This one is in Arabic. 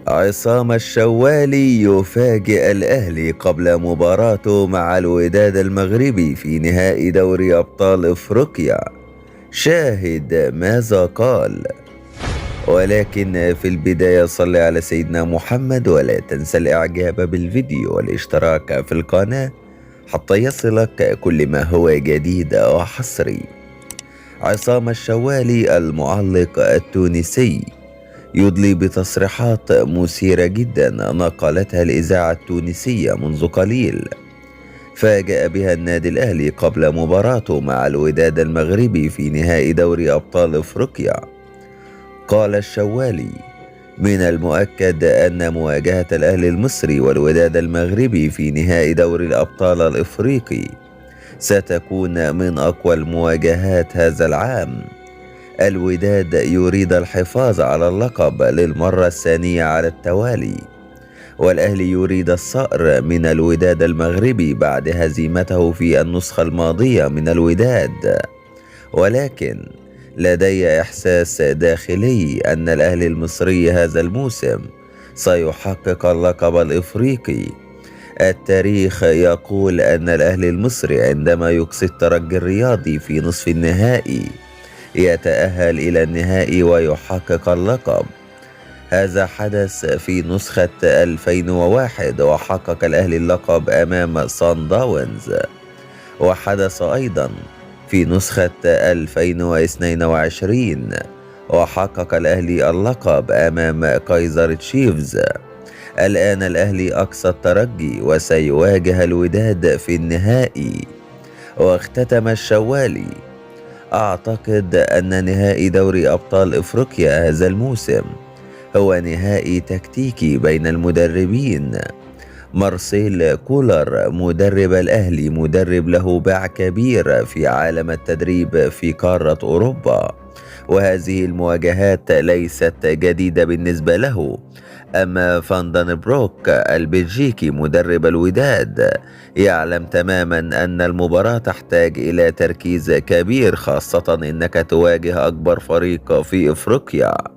عصام الشوالي يفاجئ الأهلي قبل مباراته مع الوداد المغربي في نهائي دوري أبطال إفريقيا. شاهد ماذا قال. ولكن في البداية صل على سيدنا محمد، ولا تنسى الإعجاب بالفيديو والاشتراك في القناة حتى يصلك كل ما هو جديد وحصري. عصام الشوالي المعلق التونسي يدلي بتصريحات مثيرة جدا نقلتها الإذاعة التونسية منذ قليل، فاجأ بها النادي الأهلي قبل مباراته مع الوداد المغربي في نهائي دوري أبطال إفريقيا. قال الشوالي: من المؤكد أن مواجهة الأهلي المصري والوداد المغربي في نهائي دوري الأبطال الإفريقي ستكون من أقوى المواجهات هذا العام. الوداد يريد الحفاظ على اللقب للمرة الثانية على التوالي، والأهلي يريد الصقر من الوداد المغربي بعد هزيمته في النسخة الماضية من الوداد. ولكن لدي إحساس داخلي أن الأهلي المصري هذا الموسم سيحقق اللقب الإفريقي. التاريخ يقول أن الأهلي المصري عندما يقصي الترجي الرياضي في نصف النهائي يتأهل إلى النهائي ويحقق اللقب. هذا حدث في نسخة 2001 وحقق الأهلي اللقب أمام صن داونز، وحدث أيضا في نسخة 2022 وحقق الأهلي اللقب أمام كايزر تشيفز. الآن الأهلي أقصى الترجي وسيواجه الوداد في النهائي. واختتم الشوالي: أعتقد أن نهائي دوري أبطال إفريقيا هذا الموسم هو نهائي تكتيكي بين المدربين. مارسيل كولر مدرب الأهلي مدرب له باع كبير في عالم التدريب في قارة أوروبا، وهذه المواجهات ليست جديدة بالنسبة له. أما فاندن بروك البلجيكي مدرب الوداد يعلم تماما أن المباراة تحتاج إلى تركيز كبير، خاصة إنك تواجه أكبر فريق في إفريقيا.